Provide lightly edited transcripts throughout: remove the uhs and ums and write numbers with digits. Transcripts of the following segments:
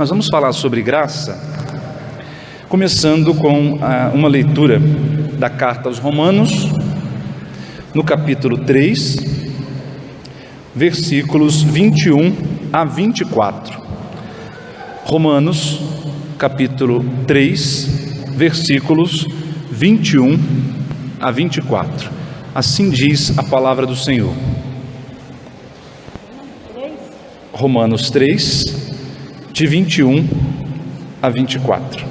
Nós vamos falar sobre graça, começando com uma leitura da carta aos Romanos, no capítulo 3, versículos 21 a 24. Romanos, capítulo 3, versículos 21 a 24. Assim diz a palavra do Senhor. Romanos 3, de 21 a 24.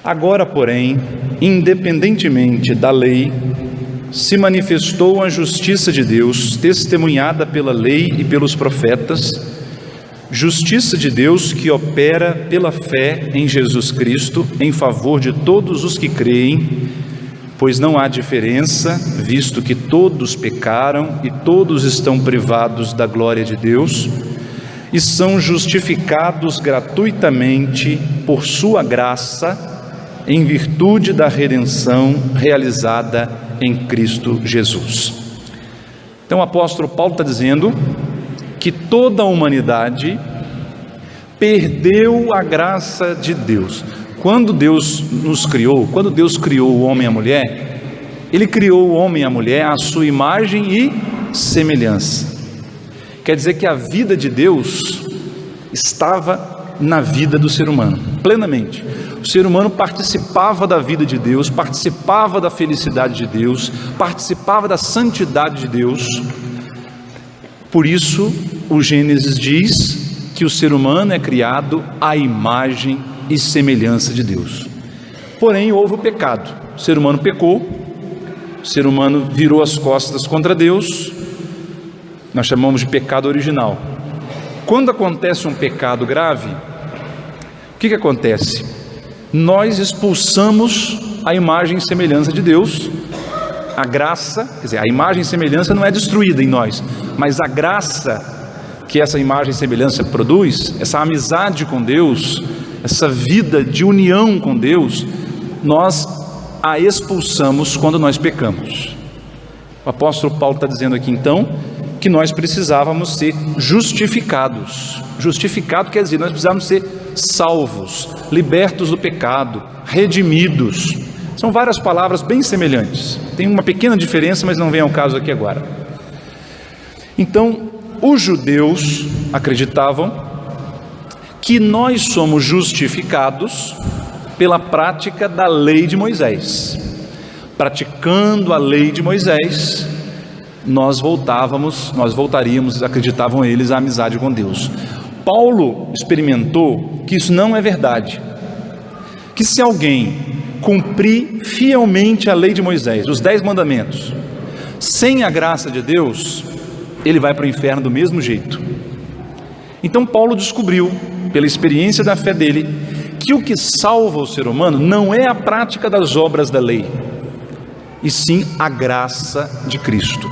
Agora, porém, independentemente da lei, se manifestou a justiça de Deus, testemunhada pela lei e pelos profetas, justiça de Deus que opera pela fé em Jesus Cristo, em favor de todos os que creem, pois não há diferença, visto que todos pecaram e todos estão privados da glória de Deus, e são justificados gratuitamente por sua graça, em virtude da redenção realizada em Cristo Jesus. Então o apóstolo Paulo está dizendo que toda a humanidade perdeu a graça de Deus. Quando Deus nos criou, quando Deus criou o homem e a mulher, Ele criou o homem e a mulher à sua imagem e semelhança. Quer dizer que a vida de Deus estava na vida do ser humano, plenamente. O ser humano participava da vida de Deus, participava da felicidade de Deus, participava da santidade de Deus. Por isso, o Gênesis diz que o ser humano é criado à imagem e semelhança de Deus. Porém, houve o pecado. O ser humano pecou, o ser humano virou as costas contra Deus. Nós chamamos de pecado original. Quando acontece um pecado grave, o que acontece? Nós expulsamos a imagem e semelhança de Deus. A graça, quer dizer, a imagem e semelhança não é destruída em nós, mas a graça que essa imagem e semelhança produz, essa amizade com Deus, essa vida de união com Deus, nós a expulsamos quando nós pecamos. O apóstolo Paulo está dizendo aqui então que nós precisávamos ser justificados. Justificado quer dizer, nós precisávamos ser salvos, libertos do pecado, redimidos. São várias palavras bem semelhantes. Tem uma pequena diferença, mas não vem ao caso aqui agora. Então, os judeus acreditavam que nós somos justificados pela prática da lei de Moisés. Praticando a lei de Moisés, nós voltaríamos, acreditavam eles, à amizade com Deus. Paulo experimentou que isso não é verdade, que se alguém cumprir fielmente a lei de Moisés, os 10 mandamentos, sem a graça de Deus, ele vai para o inferno do mesmo jeito. Então Paulo descobriu, pela experiência da fé dele, que o que salva o ser humano não é a prática das obras da lei, e sim a graça de Cristo.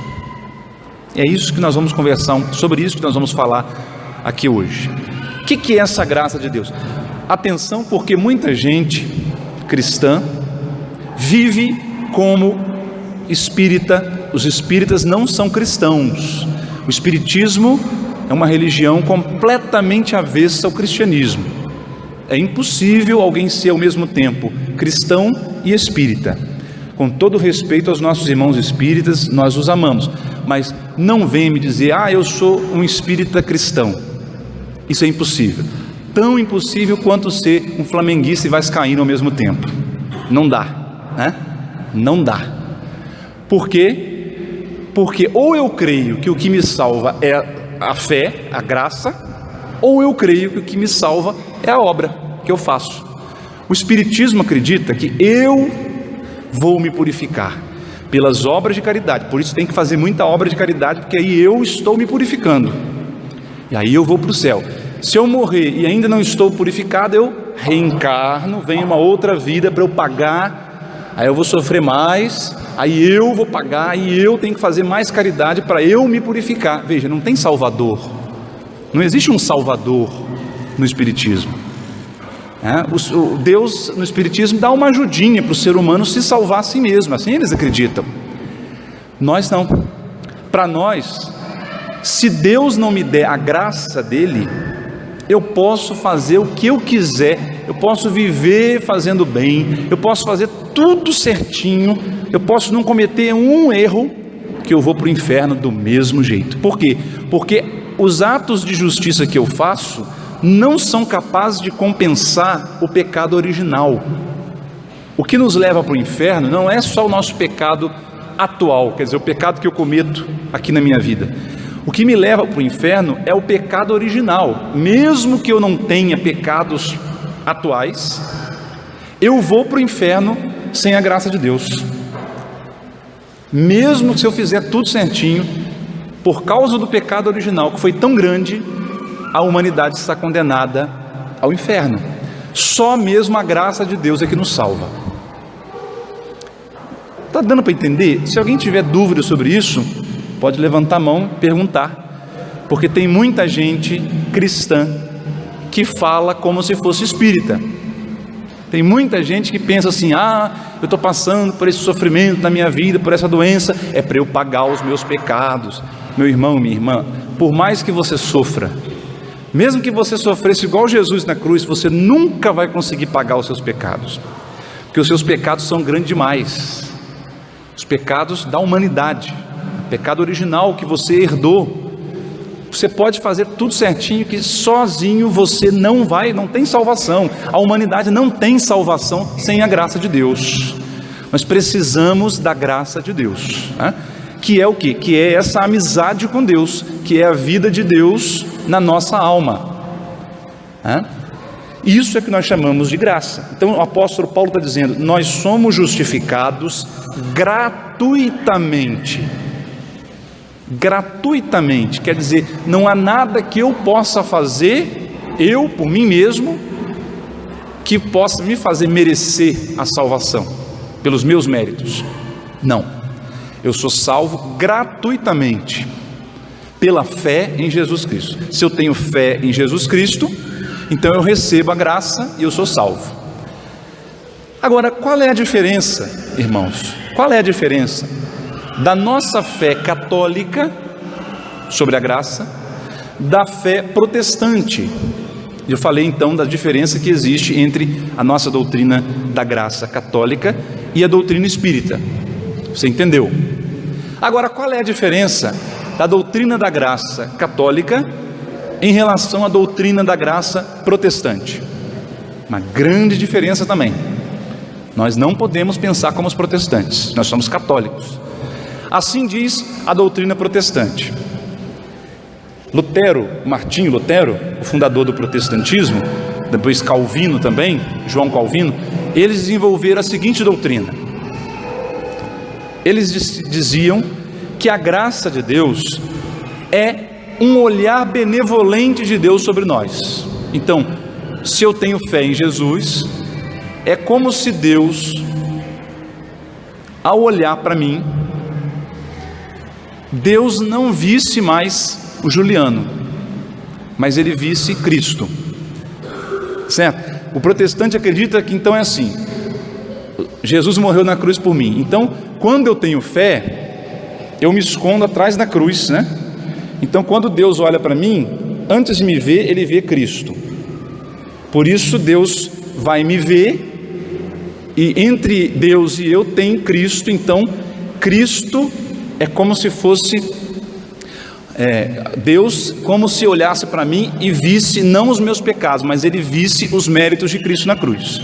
É isso que nós vamos conversar, sobre isso que nós vamos falar aqui hoje. O que é essa graça de Deus? Atenção, porque muita gente cristã vive como espírita. Os espíritas não são cristãos. O espiritismo é uma religião completamente avessa ao cristianismo. É impossível alguém ser ao mesmo tempo cristão e espírita. Com todo respeito aos nossos irmãos espíritas, nós os amamos, mas não venha me dizer, eu sou um espírita cristão. Isso é impossível. Tão impossível quanto ser um flamenguista e vascaíno ao mesmo tempo. Não dá, né? Não dá. Por quê? Porque ou eu creio que o que me salva é a fé, a graça, ou eu creio que o que me salva é a obra que eu faço. O espiritismo acredita que eu vou me purificar pelas obras de caridade, por isso tem que fazer muita obra de caridade, porque aí eu estou me purificando, e aí eu vou para o céu. Se eu morrer e ainda não estou purificado, eu reencarno, vem uma outra vida para eu pagar, aí eu vou sofrer mais, aí eu vou pagar, e eu tenho que fazer mais caridade para eu me purificar. Veja, não tem salvador, não existe um salvador no espiritismo. O Deus no espiritismo dá uma ajudinha para o ser humano se salvar a si mesmo, assim eles acreditam. Nós não. Para nós, Se Deus não me der a graça dele, eu posso fazer o que eu quiser, eu posso viver fazendo bem, eu posso fazer tudo certinho, eu posso não cometer um erro, que eu vou para o inferno do mesmo jeito. Por quê? Porque os atos de justiça que eu faço não são capazes de compensar o pecado original. O que nos leva para o inferno não é só o nosso pecado atual, quer dizer, o pecado que eu cometo aqui na minha vida. O que me leva para o inferno é o pecado original. Mesmo que eu não tenha pecados atuais, eu vou para o inferno sem a graça de Deus. Mesmo se eu fizer tudo certinho, por causa do pecado original, que foi tão grande, a humanidade está condenada ao inferno. Só mesmo a graça de Deus é que nos salva. Está dando para entender? Se alguém tiver dúvida sobre isso, pode levantar a mão e perguntar, porque tem muita gente cristã que fala como se fosse espírita. Tem muita gente que pensa assim: eu estou passando por esse sofrimento na minha vida, por essa doença, é para eu pagar os meus pecados. Meu irmão, minha irmã, por mais que você sofra, mesmo que você sofresse igual Jesus na cruz, você nunca vai conseguir pagar os seus pecados, porque os seus pecados são grandes demais. Os pecados da humanidade, o pecado original que você herdou. Você pode fazer tudo certinho, que sozinho você não tem salvação. A humanidade não tem salvação sem a graça de Deus. Nós precisamos da graça de Deus, né? Que é o quê? Que é essa amizade com Deus, que é a vida de Deus na nossa alma, né? Isso é que nós chamamos de graça. Então o apóstolo Paulo está dizendo: nós somos justificados gratuitamente. Gratuitamente, quer dizer, não há nada que eu possa fazer, eu por mim mesmo, que possa me fazer merecer a salvação, pelos meus méritos. Não, eu sou salvo gratuitamente, pela fé em Jesus Cristo. Se eu tenho fé em Jesus Cristo, então eu recebo a graça e eu sou salvo. Agora, qual é a diferença, irmãos? Qual é a diferença da nossa fé católica sobre a graça, da fé protestante? Eu falei então da diferença que existe entre a nossa doutrina da graça católica e a doutrina espírita. Você entendeu? Agora, qual é a diferença da doutrina da graça católica em relação à doutrina da graça protestante? Uma grande diferença também. Nós não podemos pensar como os protestantes, nós somos católicos. Assim diz a doutrina protestante. Martinho Lutero, o fundador do protestantismo, depois Calvino também, João Calvino, eles desenvolveram a seguinte doutrina. Eles diziam que a graça de Deus é um olhar benevolente de Deus sobre nós. Então, se eu tenho fé em Jesus, é como se Deus, ao olhar para mim, Deus não visse mais o Juliano, mas ele visse Cristo, certo? O protestante acredita que então é assim: Jesus morreu na cruz por mim, então quando eu tenho fé, eu me escondo atrás da cruz, né? Então quando Deus olha para mim, antes de me ver, ele vê Cristo. Por isso Deus vai me ver, e entre Deus e eu tem Cristo. Então Cristo é como se fosse Deus, como se olhasse para mim e visse não os meus pecados, mas ele visse os méritos de Cristo na cruz.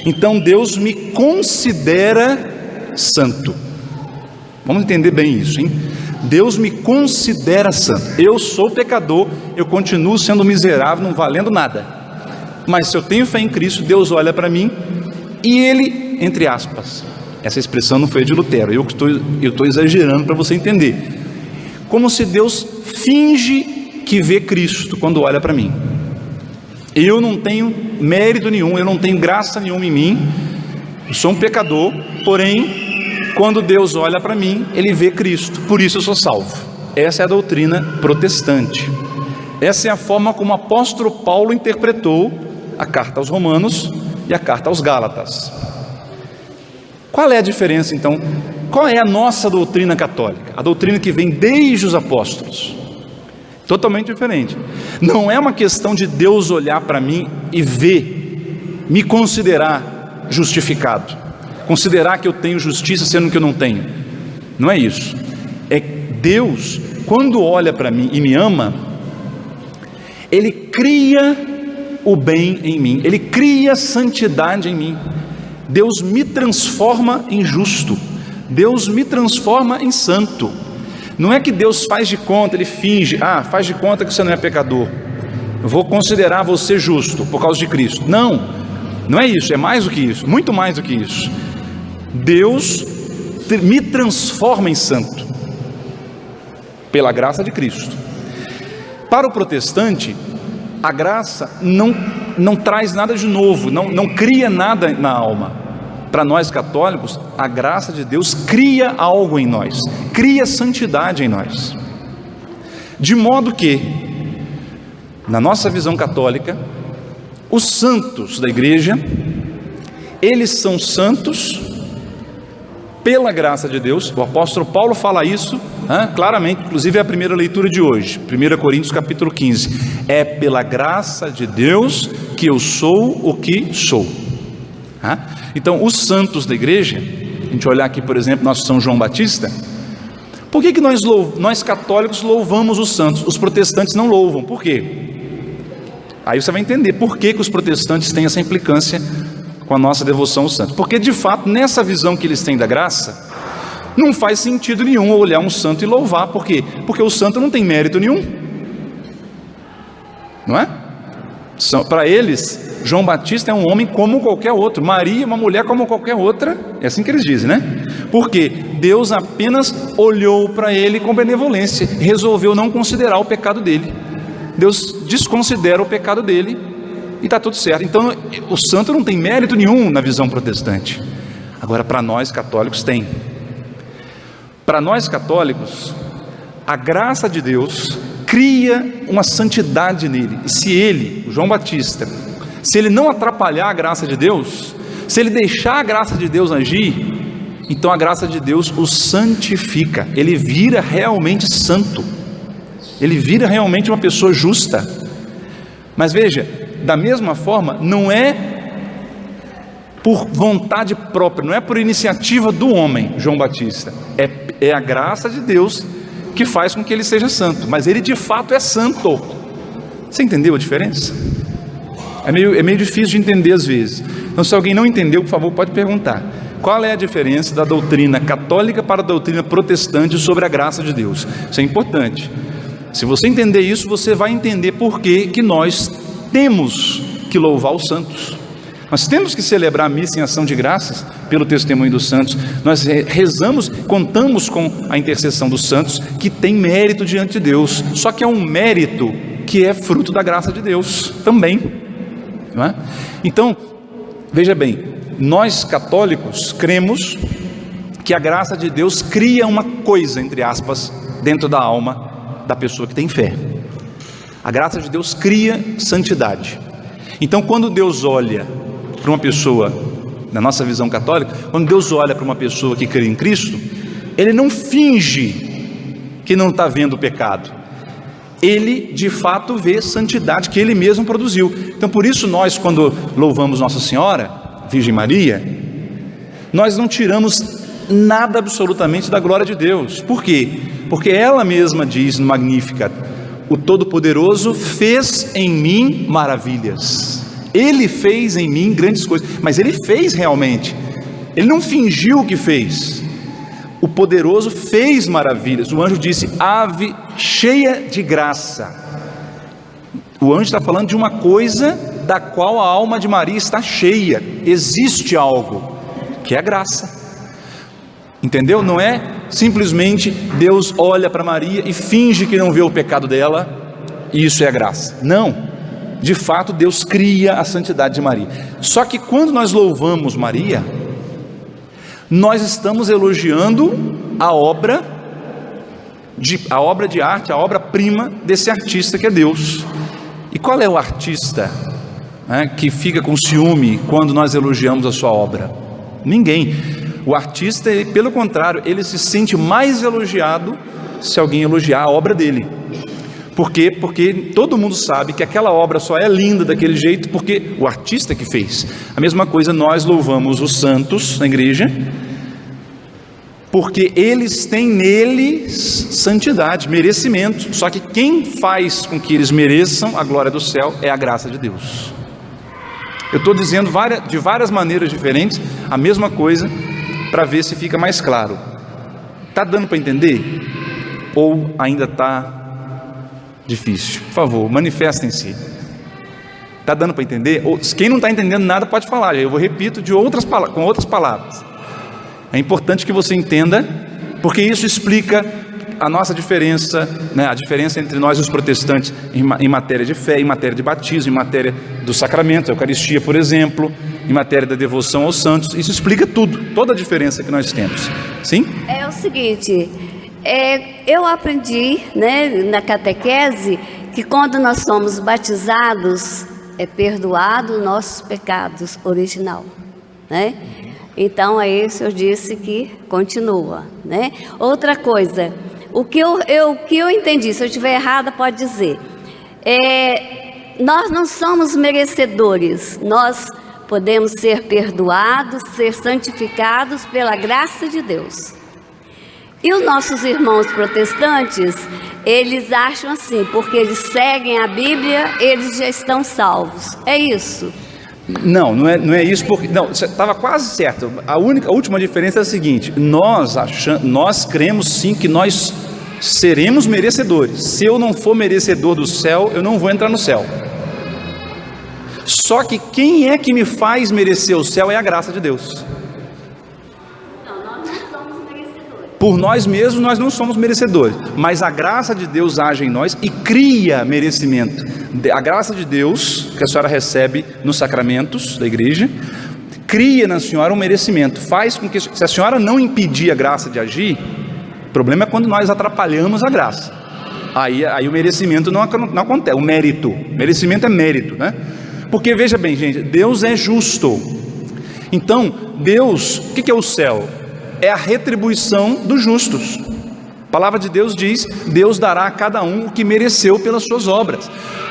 Então Deus me considera santo. Vamos entender bem isso, hein? Deus me considera santo. Eu sou pecador, eu continuo sendo miserável, não valendo nada, mas se eu tenho fé em Cristo, Deus olha para mim e ele, entre aspas, essa expressão não foi de Lutero, eu estou exagerando para você entender, como se Deus finge que vê Cristo quando olha para mim. Eu não tenho mérito nenhum, eu não tenho graça nenhuma em mim, eu sou um pecador, porém quando Deus olha para mim, ele vê Cristo, por isso eu sou salvo. Essa é a doutrina protestante. Essa é a forma como o apóstolo Paulo interpretou a carta aos Romanos e a carta aos Gálatas. Qual é a diferença então? Qual é a nossa doutrina católica? A doutrina que vem desde os apóstolos. Totalmente diferente. Não é uma questão de Deus olhar para mim e ver, me considerar justificado, considerar que eu tenho justiça sendo que eu não tenho. Não é isso. É Deus, quando olha para mim e me ama, Ele cria o bem em mim, Ele cria santidade em mim. Deus me transforma em justo, Deus me transforma em santo. Não é que Deus faz de conta, Ele finge, faz de conta que você não é pecador, eu vou considerar você justo por causa de Cristo. Não, não é isso, é mais do que isso, muito mais do que isso. Deus me transforma em santo, pela graça de Cristo. Para o protestante, a graça não traz nada de novo, não cria nada na alma. Para nós católicos, a graça de Deus cria algo em nós, cria santidade em nós. De modo que, na nossa visão católica, os santos da igreja, eles são santos pela graça de Deus. O apóstolo Paulo fala isso claramente, inclusive é a primeira leitura de hoje, 1 Coríntios capítulo 15. É pela graça de Deus que eu sou o que sou. Então, os santos da igreja, a gente olhar aqui, por exemplo, nosso São João Batista. Por que nós católicos louvamos os santos? Os protestantes não louvam. Por quê? Aí você vai entender por que os protestantes têm essa implicância com a nossa devoção aos santos. Porque, de fato, nessa visão que eles têm da graça, não faz sentido nenhum olhar um santo e louvar. Por quê? Porque o santo não tem mérito nenhum. Não é? Para eles, João Batista é um homem como qualquer outro, Maria uma mulher como qualquer outra. É assim que eles dizem, né? Porque Deus apenas olhou para ele com benevolência, resolveu não considerar o pecado dele. Deus desconsidera o pecado dele e está tudo certo. Então o santo não tem mérito nenhum na visão protestante. Agora, para nós católicos tem. Para nós católicos, a graça de Deus cria uma santidade nele. E se ele, João Batista, se ele não atrapalhar a graça de Deus, se ele deixar a graça de Deus agir, então a graça de Deus o santifica. Ele vira realmente santo, ele vira realmente uma pessoa justa. Mas veja, da mesma forma, não é por vontade própria, não é por iniciativa do homem, João Batista, é a graça de Deus que faz com que ele seja santo, mas ele de fato é santo. Você entendeu a diferença? É meio difícil de entender às vezes. Então, se alguém não entendeu, por favor, pode perguntar. Qual é a diferença da doutrina católica para a doutrina protestante sobre a graça de Deus? Isso é importante. Se você entender isso, você vai entender por que nós temos que louvar os santos. Nós temos que celebrar a missa em ação de graças pelo testemunho dos santos. Nós rezamos, contamos com a intercessão dos santos, que tem mérito diante de Deus. Só que é um mérito que é fruto da graça de Deus também, não é? Então, veja bem, nós católicos cremos que a graça de Deus cria uma coisa, entre aspas, dentro da alma da pessoa que tem fé. A graça de Deus cria santidade. Então, quando Deus olha para uma pessoa, na nossa visão católica, quando Deus olha para uma pessoa que crê em Cristo, Ele não finge que não está vendo o pecado. Ele de fato vê santidade que Ele mesmo produziu. Então, por isso nós, quando louvamos Nossa Senhora, Virgem Maria, nós não tiramos nada absolutamente da glória de Deus. Por quê? Porque ela mesma diz no Magnificat: o Todo-Poderoso fez em mim maravilhas. Ele fez em mim grandes coisas, mas Ele fez realmente. Ele não fingiu que fez. O Poderoso fez maravilhas. O anjo disse: ave cheia de graça. O anjo está falando de uma coisa da qual a alma de Maria está cheia. Existe algo que é a graça. Entendeu? Não é simplesmente Deus olha para Maria e finge que não vê o pecado dela, e isso é a graça. Não. De fato, Deus cria a santidade de Maria. Só que quando nós louvamos Maria, nós estamos elogiando a obra de arte, a obra-prima desse artista que é Deus. E qual é o artista que fica com ciúme quando nós elogiamos a sua obra? Ninguém. O artista, pelo contrário, ele se sente mais elogiado se alguém elogiar a obra dele. Por quê? Porque todo mundo sabe que aquela obra só é linda daquele jeito porque o artista que fez. A mesma coisa, nós louvamos os santos na igreja, porque eles têm neles santidade, merecimento. Só que quem faz com que eles mereçam a glória do céu é a graça de Deus. Eu estou dizendo de várias maneiras diferentes a mesma coisa, para ver se fica mais claro. Está dando para entender? Ou ainda está difícil? Por favor, manifestem-se. Está dando para entender? Ou, quem não está entendendo nada pode falar. Eu vou repito com outras palavras. É importante que você entenda, porque isso explica a nossa diferença, né? A diferença entre nós e os protestantes em matéria de fé, em matéria de batismo, em matéria do sacramento, a Eucaristia, por exemplo, em matéria da devoção aos santos. Isso explica tudo, toda a diferença que nós temos. Sim? É o seguinte, eu aprendi, né, na catequese, que quando nós somos batizados, é perdoado nossos pecados original, né? Então aí o Senhor disse que continua, né? Outra coisa, o que eu entendi, se eu estiver errada pode dizer, nós não somos merecedores, nós podemos ser perdoados, ser santificados pela graça de Deus. E os nossos irmãos protestantes, eles acham assim, porque eles seguem a Bíblia, eles já estão salvos. É isso? Não é isso, porque não, você estava quase certo. A última diferença é a seguinte: nós cremos sim que nós seremos merecedores. Se eu não for merecedor do céu, eu não vou entrar no céu. Só que quem é que me faz merecer o céu é a graça de Deus. Não, nós não somos merecedores. Por nós mesmos nós não somos merecedores, mas a graça de Deus age em nós e cria merecimento. A graça de Deus, que a senhora recebe nos sacramentos da igreja, cria na senhora um merecimento, faz com que, se a senhora não impedir a graça de agir, o problema é quando nós atrapalhamos a graça. Aí o merecimento não acontece, merecimento é mérito, né? Porque veja bem, gente, Deus é justo. Então, Deus, o que é o céu? É a retribuição dos justos. A palavra de Deus diz: Deus dará a cada um o que mereceu pelas suas obras.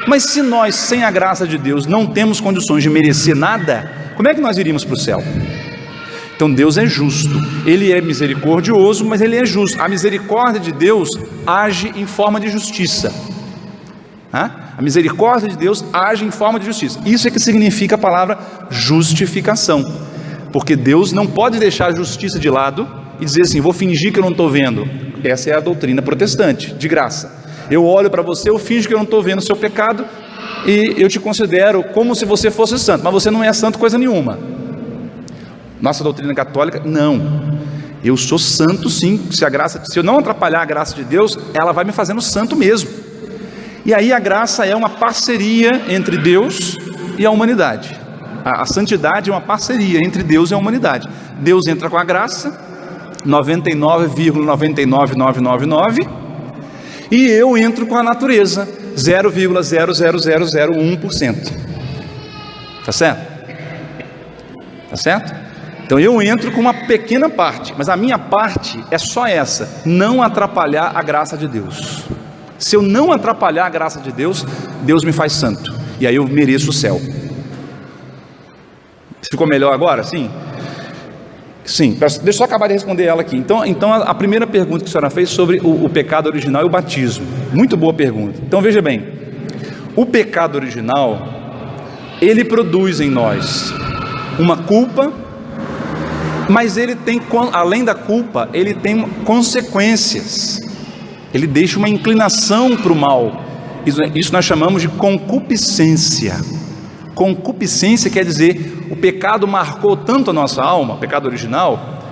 Mas se nós, sem a graça de Deus, não temos condições de merecer nada, como é que nós iríamos para o céu? Então Deus é justo, Ele é misericordioso, mas Ele é justo. A misericórdia de Deus age em forma de justiça. A misericórdia de Deus age em forma de justiça. Isso é que significa a palavra justificação. Porque Deus não pode deixar a justiça de lado e dizer assim: vou fingir que eu não estou vendo. Essa é a doutrina protestante, de graça. Eu olho para você, eu finjo que eu não estou vendo o seu pecado e eu te considero como se você fosse santo, mas você não é santo coisa nenhuma. Nossa doutrina católica, não. Eu sou santo sim, se eu não atrapalhar a graça de Deus, ela vai me fazendo santo mesmo. E aí a graça é uma parceria entre Deus e a humanidade. A santidade é uma parceria entre Deus e a humanidade. Deus entra com a graça, 99,99999, e eu entro com a natureza, 0,00001%. Tá certo? Tá certo? Então eu entro com uma pequena parte, mas a minha parte é só essa: não atrapalhar a graça de Deus. Se eu não atrapalhar a graça de Deus, Deus me faz santo, e aí eu mereço o céu. Ficou melhor agora? Sim? Sim, deixa eu só acabar de responder ela aqui. Então a primeira pergunta que a senhora fez sobre o pecado original e o batismo, muito boa pergunta. Então veja bem, o pecado original, ele produz em nós uma culpa, mas ele tem, além da culpa, ele tem consequências. Ele deixa uma inclinação para o mal. Isso nós chamamos de concupiscência. Concupiscência quer dizer, o pecado marcou tanto a nossa alma, o pecado original,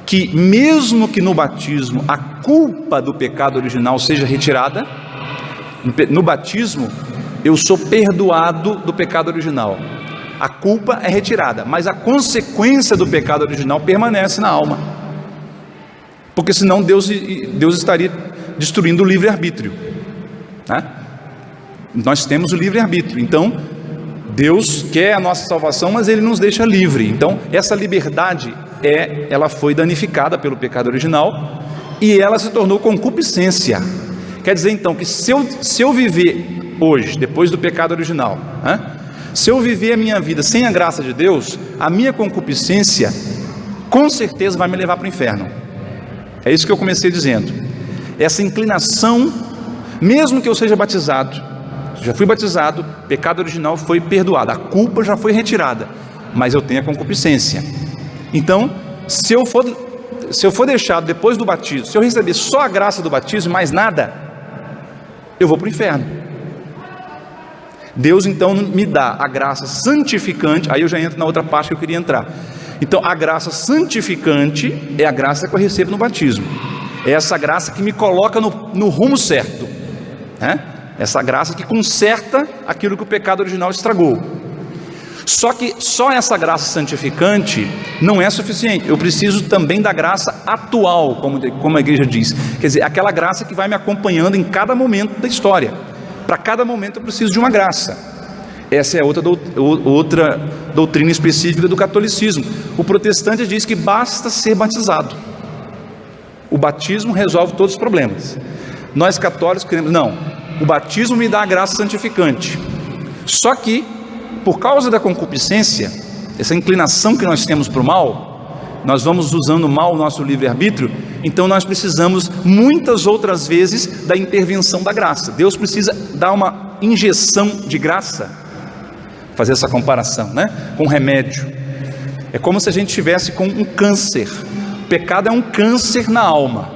que mesmo que no batismo a culpa do pecado original seja retirada, no batismo eu sou perdoado do pecado original. A culpa é retirada, mas a consequência do pecado original permanece na alma, porque senão Deus estaria destruindo o livre-arbítrio, né? Nós temos o livre-arbítrio, então Deus quer a nossa salvação, mas Ele nos deixa livre. Então essa liberdade ela foi danificada pelo pecado original, e ela se tornou concupiscência, Quer dizer então que se eu viver hoje, depois do pecado original, se eu viver a minha vida sem a graça de Deus, a minha concupiscência com certeza vai me levar para o inferno. É isso que eu comecei dizendo. Essa inclinação, mesmo que eu seja batizado, já fui batizado, pecado original foi perdoado, a culpa já foi retirada, mas eu tenho a concupiscência. Então, se eu for deixado depois do batismo, se eu receber só a graça do batismo, mais nada, eu vou para o inferno. Deus então me dá a graça santificante. Aí eu já entro na outra parte que eu queria entrar. Então a graça santificante é a graça que eu recebo no batismo. É essa graça que me coloca no rumo certo, essa graça que conserta aquilo que o pecado original estragou. Só que só essa graça santificante não é suficiente. Eu preciso também da graça atual, como a igreja diz. Quer dizer, aquela graça que vai me acompanhando em cada momento da história. Para cada momento eu preciso de uma graça. Essa é outra doutrina específica do catolicismo. O protestante diz que basta ser batizado. O batismo resolve todos os problemas. Nós católicos queremos, não, o batismo me dá a graça santificante. Só que, por causa da concupiscência, essa inclinação que nós temos para o mal, nós vamos usando mal o nosso livre-arbítrio, então nós precisamos muitas outras vezes da intervenção da graça. Deus precisa dar uma injeção de graça, fazer essa comparação, com remédio. É como se a gente estivesse com um câncer. O pecado é um câncer na alma.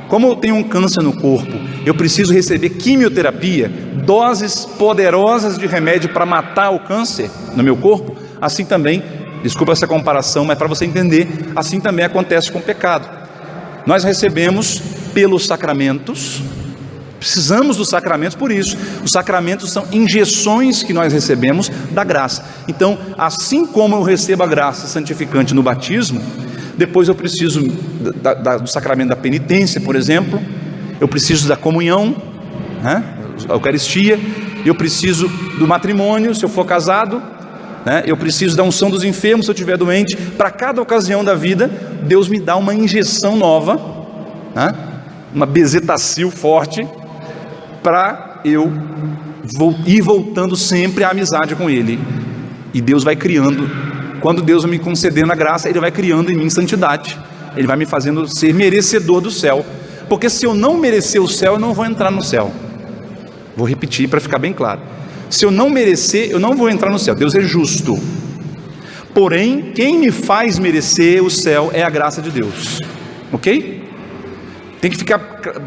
Como eu tenho um câncer no corpo, eu preciso receber quimioterapia, doses poderosas de remédio para matar o câncer no meu corpo. Assim também, desculpa essa comparação, mas para você entender, assim também acontece com o pecado. Nós recebemos pelos sacramentos, precisamos dos sacramentos por isso. Os sacramentos são injeções que nós recebemos da graça. Então, assim como eu recebo a graça santificante no batismo, depois eu preciso do sacramento da penitência, por exemplo. Eu preciso da comunhão, a Eucaristia. Eu preciso do matrimônio, se eu for casado, eu preciso da unção dos enfermos, se eu estiver doente. Para cada ocasião da vida, Deus me dá uma injeção nova, uma bezetacil forte, para eu ir voltando sempre à amizade com Ele. E Deus vai criando, quando Deus vai me concedendo a graça, Ele vai criando em mim santidade. Ele vai me fazendo ser merecedor do céu. Porque se eu não merecer o céu, eu não vou entrar no céu. Vou repetir para ficar bem claro. Se eu não merecer, eu não vou entrar no céu. Deus é justo. Porém, quem me faz merecer o céu é a graça de Deus. Ok? Tem que ficar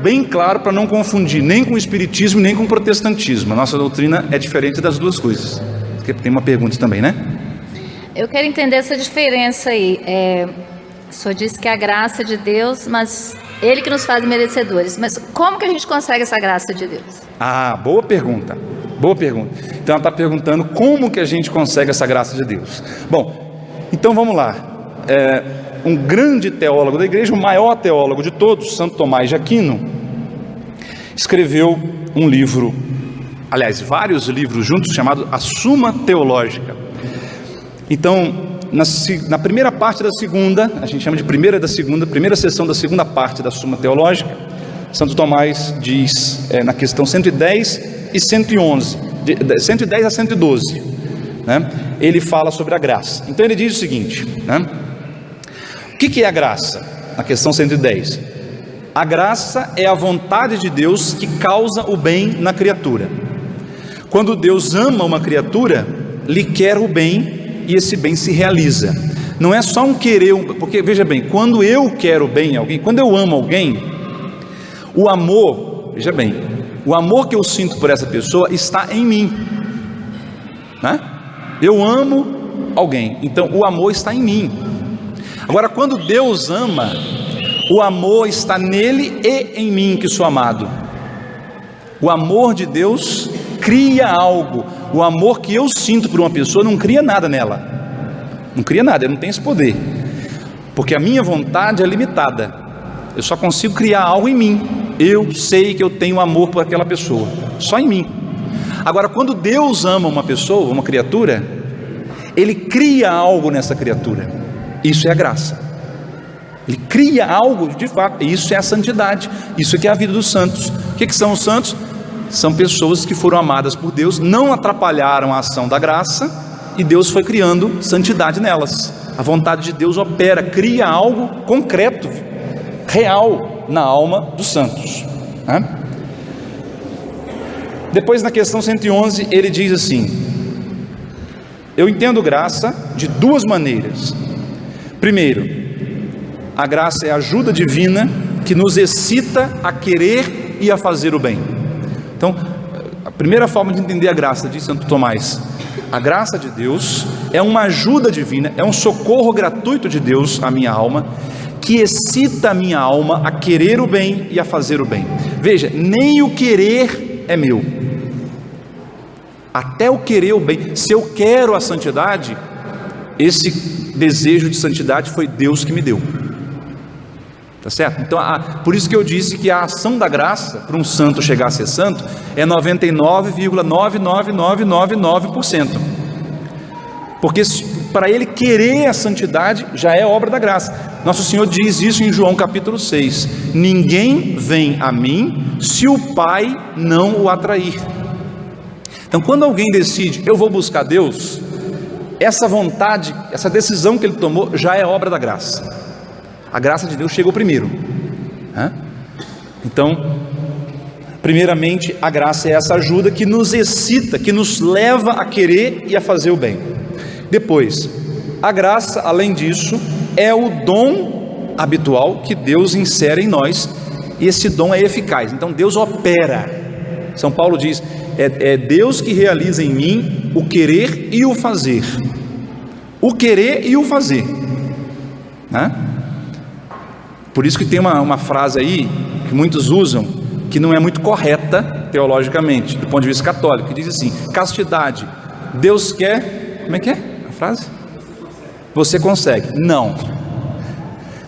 bem claro para não confundir nem com o espiritismo, nem com o protestantismo. A nossa doutrina é diferente das duas coisas. Porque tem uma pergunta também, Eu quero entender essa diferença aí. O senhor disse que é a graça de Deus, mas Ele que nos faz merecedores. Mas como que a gente consegue essa graça de Deus? Boa pergunta. Boa pergunta. Então ela está perguntando como que a gente consegue essa graça de Deus. Bom, então vamos lá. Um grande teólogo da igreja, o maior teólogo de todos, Santo Tomás de Aquino, escreveu um livro, aliás, vários livros juntos, chamado A Suma Teológica. Então, na primeira parte da segunda, a gente chama de primeira sessão da segunda parte da Suma Teológica, Santo Tomás diz, na questão 110 e 111, 110 a 112, ele fala sobre a graça. Então ele diz o seguinte, o que é a graça? Na questão 110, a graça é a vontade de Deus que causa o bem na criatura. Quando Deus ama uma criatura, lhe quer o bem e esse bem se realiza. Não é só um querer, porque veja bem, quando eu quero bem a alguém, quando eu amo alguém, o amor, veja bem, o amor que eu sinto por essa pessoa está em mim, Eu amo alguém, então o amor está em mim. Agora, quando Deus ama, o amor está nele e em mim, que sou amado. O amor de Deus cria algo. O amor que eu sinto por uma pessoa não cria nada nela. Não cria nada, eu não tenho esse poder. Porque a minha vontade é limitada. Eu só consigo criar algo em mim. Eu sei que eu tenho amor por aquela pessoa, só em mim. Agora, quando Deus ama uma pessoa, uma criatura, Ele cria algo nessa criatura. Isso é a graça. Ele cria algo de fato. Isso é a santidade. Isso aqui é a vida dos santos. O que são os santos? São pessoas que foram amadas por Deus, não atrapalharam a ação da graça, e Deus foi criando santidade nelas. A vontade de Deus opera, cria algo concreto, real na alma dos santos, né? Depois, na questão 111, ele diz assim: eu entendo graça de duas maneiras. Primeiro, a graça é a ajuda divina que nos excita a querer e a fazer o bem. Então, a primeira forma de entender a graça, diz Santo Tomás, a graça de Deus é uma ajuda divina, é um socorro gratuito de Deus à minha alma, que excita a minha alma a querer o bem e a fazer o bem. Veja, nem o querer é meu, até o querer o bem. Se eu quero a santidade, esse desejo de santidade foi Deus que me deu, tá certo? Então, por isso que eu disse que a ação da graça para um santo chegar a ser santo é 99,99999%, porque para ele querer a santidade já é obra da graça. Nosso Senhor diz isso em João capítulo 6: ninguém vem a mim se o Pai não o atrair. Então, quando alguém decide, eu vou buscar Deus, essa vontade, essa decisão que ele tomou já é obra da graça. A graça de Deus chegou primeiro, né? Então, primeiramente, a graça é essa ajuda que nos excita, que nos leva a querer e a fazer o bem. Depois, a graça, além disso, é o dom habitual que Deus insere em nós, e esse dom é eficaz. Então, Deus opera. São Paulo diz: é Deus que realiza em mim o querer e o fazer. O querer e o fazer, né? Por isso que tem uma frase aí, que muitos usam, que não é muito correta teologicamente, do ponto de vista católico, que diz assim: castidade, Deus quer, como é que é a frase? Você consegue. Não,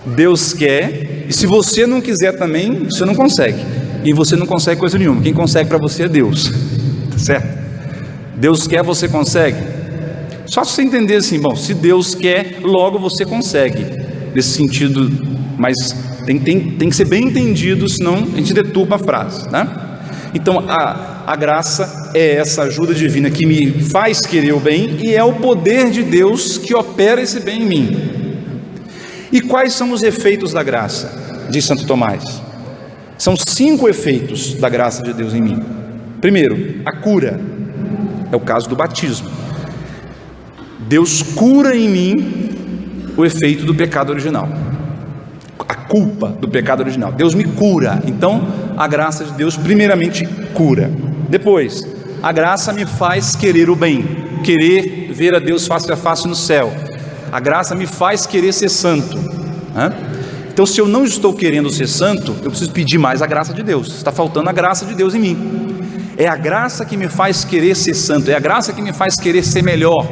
Deus quer, e se você não quiser também, você não consegue, e você não consegue coisa nenhuma. Quem consegue para você é Deus, tá certo? Deus quer, você consegue. Só se você entender assim: bom, se Deus quer, logo você consegue, nesse sentido, mas tem que ser bem entendido, senão a gente deturpa a frase, né? Então, a graça é essa ajuda divina que me faz querer o bem, e é o poder de Deus que opera esse bem em mim. E quais são os efeitos da graça? Diz Santo Tomás. São 5 efeitos da graça de Deus em mim. Primeiro, a cura. É o caso do batismo. Deus cura em mim o efeito do pecado original, a culpa do pecado original. Deus me cura. Então, a graça de Deus primeiramente cura. Depois, a graça me faz querer o bem, querer ver a Deus face a face no céu. A graça me faz querer ser santo, né? Então, se eu não estou querendo ser santo, eu preciso pedir mais a graça de Deus. Está faltando a graça de Deus em mim. É a graça que me faz querer ser santo, é a graça que me faz querer ser melhor,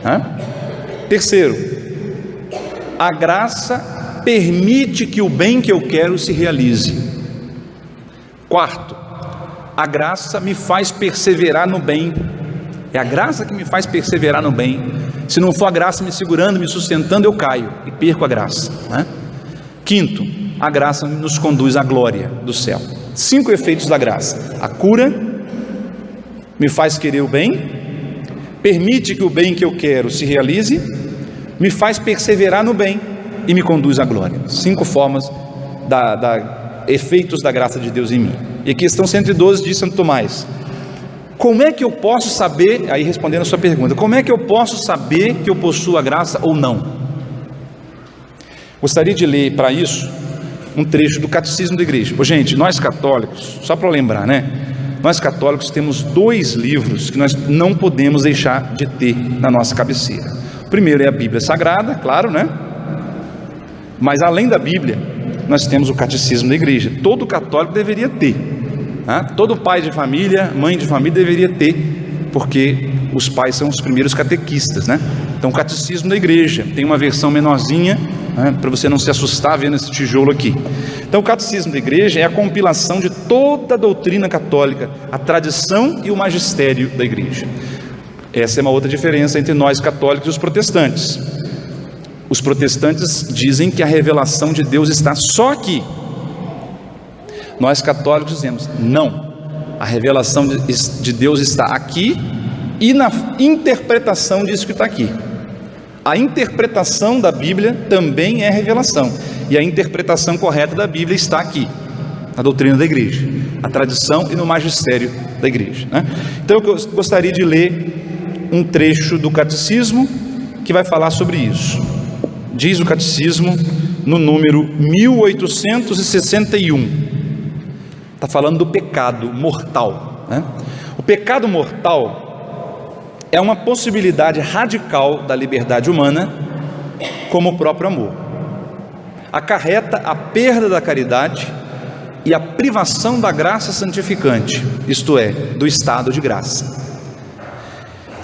né? Terceiro, a graça permite que o bem que eu quero se realize. Quarto, a graça me faz perseverar no bem. É a graça que me faz perseverar no bem. Se não for a graça me segurando, me sustentando, eu caio e perco a graça, né? Quinto, a graça nos conduz à glória do céu. 5 efeitos da graça: a cura, me faz querer o bem, permite que o bem que eu quero se realize, me faz perseverar no bem e me conduz à glória. 5 formas efeitos da graça de Deus em mim. E a questão 112 diz Santo Tomás: como é que eu posso saber, aí respondendo a sua pergunta, como é que eu posso saber que eu possuo a graça ou não? Gostaria de ler para isso um trecho do Catecismo da Igreja. Gente, nós católicos, só para lembrar, né? Nós católicos temos 2 livros que nós não podemos deixar de ter na nossa cabeceira. O primeiro é a Bíblia Sagrada, claro, né? Mas além da Bíblia, nós temos o Catecismo da Igreja. Todo católico deveria ter, né? Todo pai de família, mãe de família deveria ter, porque os pais são os primeiros catequistas, né? Então, o Catecismo da Igreja tem uma versão menorzinha, né, para você não se assustar vendo esse tijolo aqui. Então, o Catecismo da Igreja é a compilação de toda a doutrina católica, a tradição e o magistério da Igreja. Essa é uma outra diferença entre nós católicos e os protestantes. Os protestantes dizem que a revelação de Deus está só aqui. Nós católicos dizemos, não, a revelação de Deus está aqui e na interpretação disso que está aqui. A interpretação da Bíblia também é revelação, e a interpretação correta da Bíblia está aqui, na doutrina da igreja, na tradição e no magistério da igreja, né? Então eu gostaria de ler um trecho do catecismo que vai falar sobre isso. Diz o catecismo no número 1861, está falando do pecado mortal, né? O pecado mortal é uma possibilidade radical da liberdade humana, como o próprio amor. Acarreta a perda da caridade e a privação da graça santificante, isto é, do estado de graça.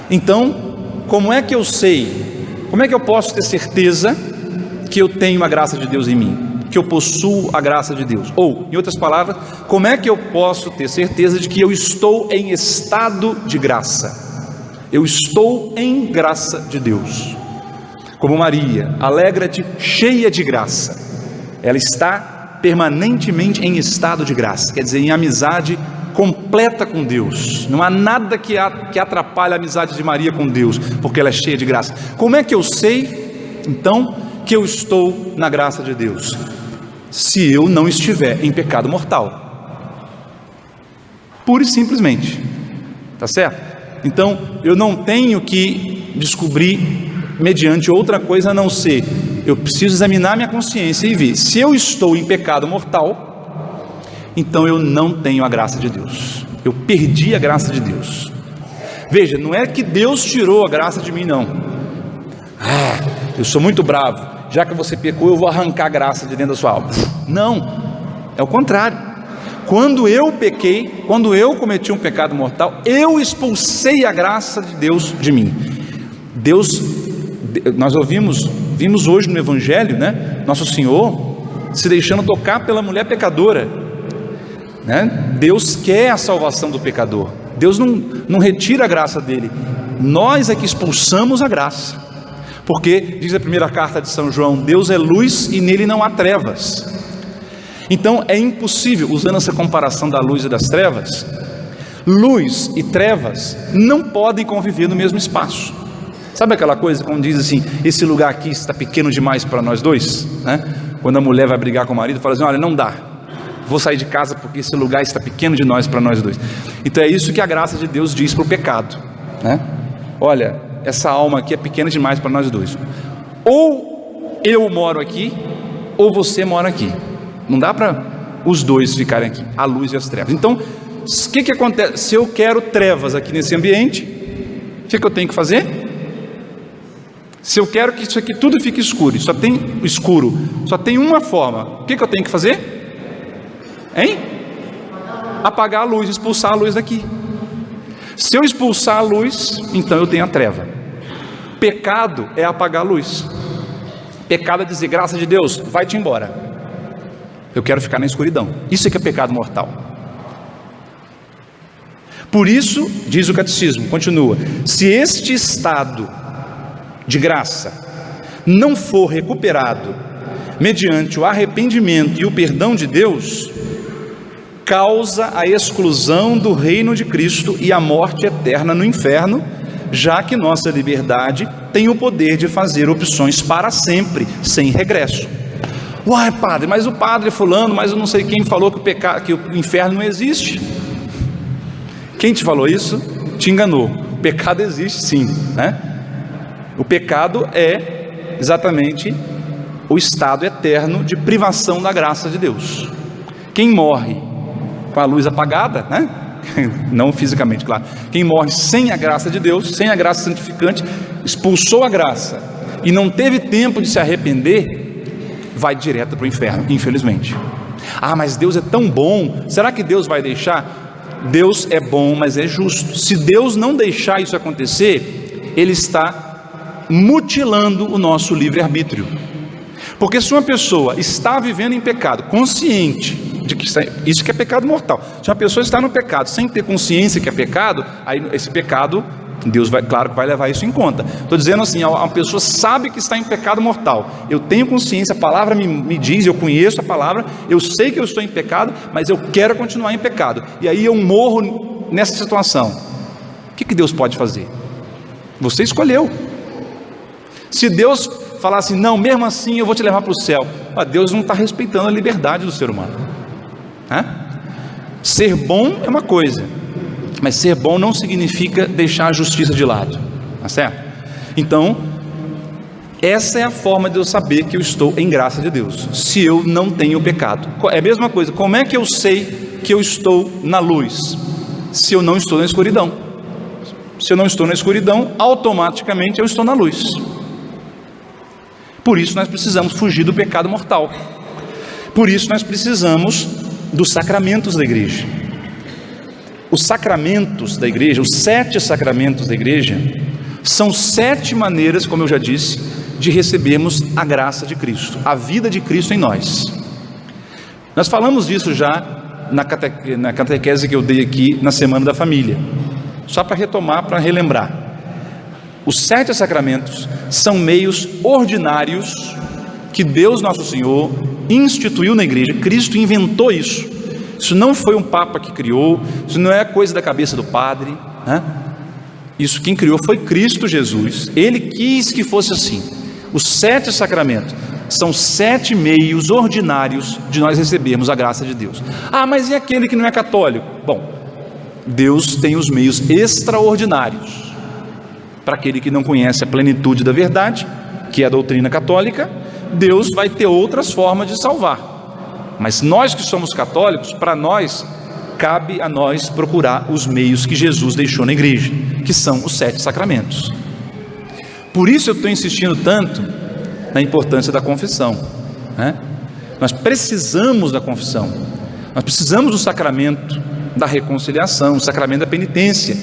Então, como é que eu sei, como é que eu posso ter certeza que eu tenho a graça de Deus em mim, que eu possuo a graça de Deus? Ou, em outras palavras, como é que eu posso ter certeza de que eu estou em estado de graça? Eu estou em graça de Deus. Como Maria, alegra-te, cheia de graça. Ela está permanentemente em estado de graça, quer dizer, em amizade completa com Deus. Não há nada que atrapalhe a amizade de Maria com Deus, porque ela é cheia de graça. Como é que eu sei, então, que eu estou na graça de Deus? Se eu não estiver em pecado mortal, pura e simplesmente, tá certo? Então, eu não tenho que descobrir mediante outra coisa a não ser, eu preciso examinar minha consciência e ver, se eu estou em pecado mortal, então eu não tenho a graça de Deus, eu perdi a graça de Deus. Veja, não é que Deus tirou a graça de mim, não. Eu sou muito bravo, já que você pecou, eu vou arrancar a graça de dentro da sua alma. Não, é o contrário. Quando eu pequei, quando eu cometi um pecado mortal, eu expulsei a graça de Deus de mim. Nós vimos hoje no Evangelho, né? Nosso Senhor se deixando tocar pela mulher pecadora, né? Deus quer a salvação do pecador. Deus não retira a graça dele. Nós é que expulsamos a graça. Porque, diz a primeira carta de São João, Deus é luz e nele não há trevas. Então é impossível, usando essa comparação da luz e das trevas, luz e trevas não podem conviver no mesmo espaço. Sabe aquela coisa, como diz assim, esse lugar aqui está pequeno demais para nós dois, né? Quando a mulher vai brigar com o marido, fala assim, olha, não dá, vou sair de casa porque esse lugar está pequeno demais para nós dois. Então é isso que a graça de Deus diz para o pecado, né? Olha, essa alma aqui é pequena demais para nós dois. Ou eu moro aqui, ou você mora aqui. Não dá para os dois ficarem aqui, a luz e as trevas. Então, o que acontece? Se eu quero trevas aqui nesse ambiente, o que eu tenho que fazer? Se eu quero que isso aqui tudo fique escuro, só tem uma forma, o que eu tenho que fazer? Apagar a luz, expulsar a luz daqui. Se eu expulsar a luz, então eu tenho a treva. Pecado é apagar a luz. Pecado é dizer, graça de Deus, vai-te embora, eu quero ficar na escuridão. Isso é que é pecado mortal. Por isso, diz o catecismo, continua, se este estado de graça não for recuperado mediante o arrependimento e o perdão de Deus, causa a exclusão do reino de Cristo e a morte eterna no inferno, já que nossa liberdade tem o poder de fazer opções para sempre, sem regresso. Uai, padre, mas o padre fulano, mas eu não sei quem falou que o inferno não existe. Quem te falou isso? Te enganou. O pecado existe sim, né? O pecado é exatamente o estado eterno de privação da graça de Deus. Quem morre com a luz apagada, né? Não fisicamente, claro. Quem morre sem a graça de Deus, sem a graça santificante, expulsou a graça e não teve tempo de se arrepender, vai direto para o inferno, infelizmente. Mas Deus é tão bom, será que Deus vai deixar? Deus é bom, mas é justo. Se Deus não deixar isso acontecer, Ele está mutilando o nosso livre-arbítrio. Porque se uma pessoa está vivendo em pecado, consciente de que isso que é pecado mortal, se uma pessoa está no pecado sem ter consciência que é pecado, aí esse pecado Deus vai, claro que vai levar isso em conta. Estou dizendo assim, a pessoa sabe que está em pecado mortal. Eu tenho consciência, a palavra me diz, eu conheço a palavra, eu sei que eu estou em pecado, mas eu quero continuar em pecado. E aí eu morro nessa situação. O que Deus pode fazer? Você escolheu. Se Deus falar assim, não, mesmo assim eu vou te levar para o céu, Deus não está respeitando a liberdade do ser humano. Ser bom é uma coisa, mas ser bom não significa deixar a justiça de lado, tá certo? Então, essa é a forma de eu saber que eu estou em graça de Deus, se eu não tenho pecado. É a mesma coisa, como é que eu sei que eu estou na luz? Se eu não estou na escuridão. Se eu não estou na escuridão, automaticamente eu estou na luz. Por isso nós precisamos fugir do pecado mortal. Por isso nós precisamos dos sacramentos da igreja. Os sacramentos da igreja, os 7 sacramentos da igreja, são 7 maneiras, como eu já disse, de recebermos a graça de Cristo, a vida de Cristo em nós. Nós falamos disso já na catequese que eu dei aqui na Semana da Família. Só para retomar, para relembrar. Os 7 sacramentos são meios ordinários que Deus Nosso Senhor instituiu na igreja. Cristo inventou isso. Isso não foi um papa que criou, isso não é coisa da cabeça do padre, né? Isso quem criou foi Cristo Jesus. Ele quis que fosse assim. Os 7 sacramentos são 7 meios ordinários de nós recebermos a graça de Deus. Mas e aquele que não é católico? Bom, Deus tem os meios extraordinários para aquele que não conhece a plenitude da verdade, que é a doutrina católica. Deus vai ter outras formas de salvar. Mas nós que somos católicos, para nós, cabe a nós procurar os meios que Jesus deixou na igreja, que são os 7 sacramentos. Por isso eu estou insistindo tanto na importância da confissão, né? Nós precisamos da confissão, nós precisamos do sacramento da reconciliação, o sacramento da penitência,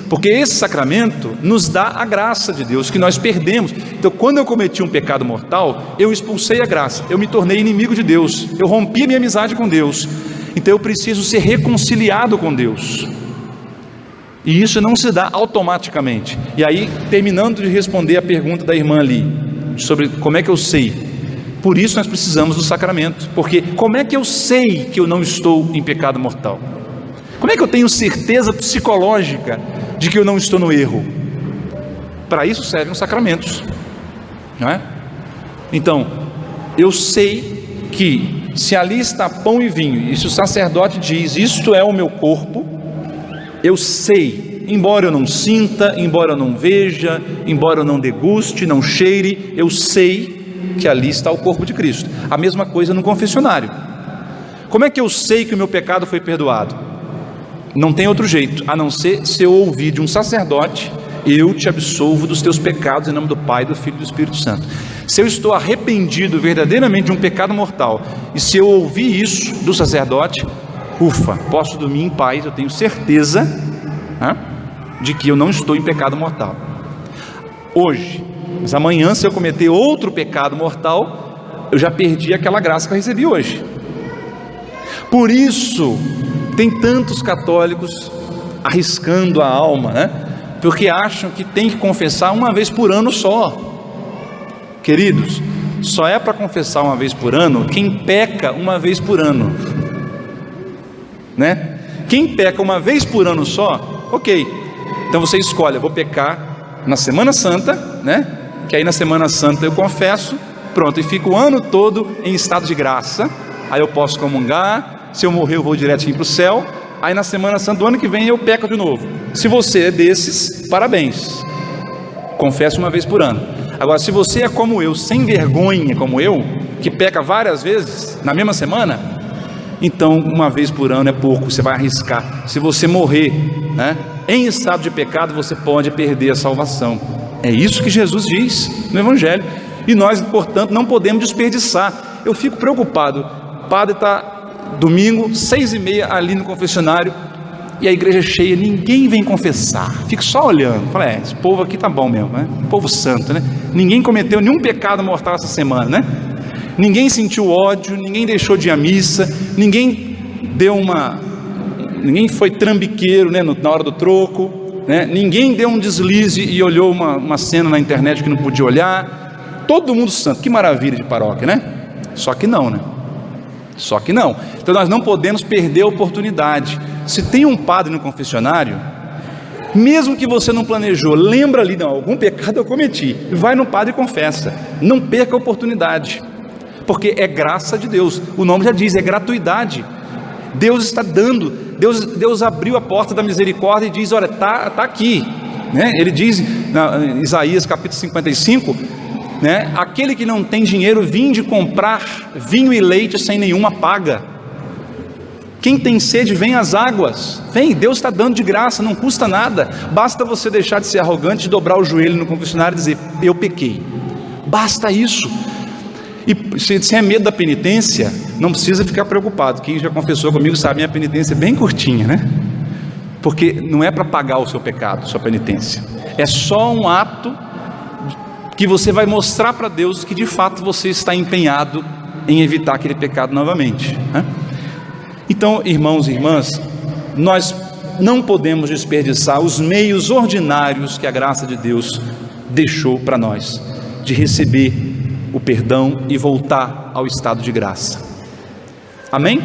porque esse sacramento nos dá a graça de Deus que nós perdemos. Então, quando eu cometi um pecado mortal, eu expulsei a graça, eu me tornei inimigo de Deus, eu rompi a minha amizade com Deus. Então eu preciso ser reconciliado com Deus, e isso não se dá automaticamente. E aí, terminando de responder a pergunta da irmã ali, sobre como é que eu sei, por isso nós precisamos do sacramento, porque como é que eu sei que eu não estou em pecado mortal? Como é que eu tenho certeza psicológica de que eu não estou no erro? Para isso servem os sacramentos, não é? Então, eu sei que se ali está pão e vinho, e se o sacerdote diz, isto é o meu corpo, eu sei, embora eu não sinta, embora eu não veja, embora eu não deguste, não cheire, eu sei que ali está o corpo de Cristo. A mesma coisa no confessionário. Como é que eu sei que o meu pecado foi perdoado? Não tem outro jeito, a não ser se eu ouvir de um sacerdote, eu te absolvo dos teus pecados em nome do Pai, do Filho e do Espírito Santo. Se eu estou arrependido verdadeiramente de um pecado mortal, e se eu ouvir isso do sacerdote, ufa, posso dormir em paz, eu tenho certeza, né, de que eu não estou em pecado mortal. Hoje, mas amanhã, se eu cometer outro pecado mortal, eu já perdi aquela graça que eu recebi hoje. Por isso tem tantos católicos arriscando a alma, né? Porque acham que tem que confessar uma vez por ano só. Queridos, só é para confessar uma vez por ano quem peca uma vez por ano, né? Quem peca uma vez por ano só, ok, então você escolhe, eu vou pecar na Semana Santa, né? Que aí na Semana Santa eu confesso, pronto, e fico o ano todo em estado de graça, aí eu posso comungar. Se eu morrer eu vou direitinho para o céu. Aí na Semana Santa do ano que vem eu peco de novo. Se você é desses, parabéns, confessa uma vez por ano. Agora, se você é como eu, sem vergonha como eu, que peca várias vezes na mesma semana, então uma vez por ano é pouco, você vai arriscar. Se você morrer, né, em estado de pecado, você pode perder a salvação. É isso que Jesus diz no Evangelho, e nós, portanto, não podemos desperdiçar. Eu fico preocupado, o padre está domingo, 6h30 ali no confessionário, e a igreja cheia, ninguém vem confessar, fico só olhando, falo, esse povo aqui tá bom mesmo, né? Povo santo, né? Ninguém cometeu nenhum pecado mortal essa semana, né? Ninguém sentiu ódio, ninguém deixou de ir à missa, ninguém foi trambiqueiro, né, na hora do troco, né? Ninguém deu um deslize e olhou uma cena na internet que não podia olhar. Todo mundo santo, que maravilha de paróquia, né? Só que não, né? Só que não. Então nós não podemos perder a oportunidade. Se tem um padre no confessionário, mesmo que você não planejou, lembra ali, não, algum pecado eu cometi, vai no padre e confessa. Não perca a oportunidade, porque é graça de Deus. O nome já diz, é gratuidade. Deus está dando, Deus abriu a porta da misericórdia e diz, olha, tá aqui, né? Ele diz em Isaías capítulo 55, né? Aquele que não tem dinheiro, vinde comprar vinho e leite sem nenhuma paga. Quem tem sede, vem às águas. Vem, Deus está dando de graça, não custa nada. Basta você deixar de ser arrogante, de dobrar o joelho no confessionário e dizer, eu pequei. Basta isso. E se é medo da penitência, não precisa ficar preocupado. Quem já confessou comigo sabe, minha penitência é bem curtinha, né? Porque não é para pagar o seu pecado, sua penitência. É só um ato que você vai mostrar para Deus que de fato você está empenhado em evitar aquele pecado novamente, né? Então, irmãos e irmãs, nós não podemos desperdiçar os meios ordinários que a graça de Deus deixou para nós, de receber o perdão e voltar ao estado de graça. Amém?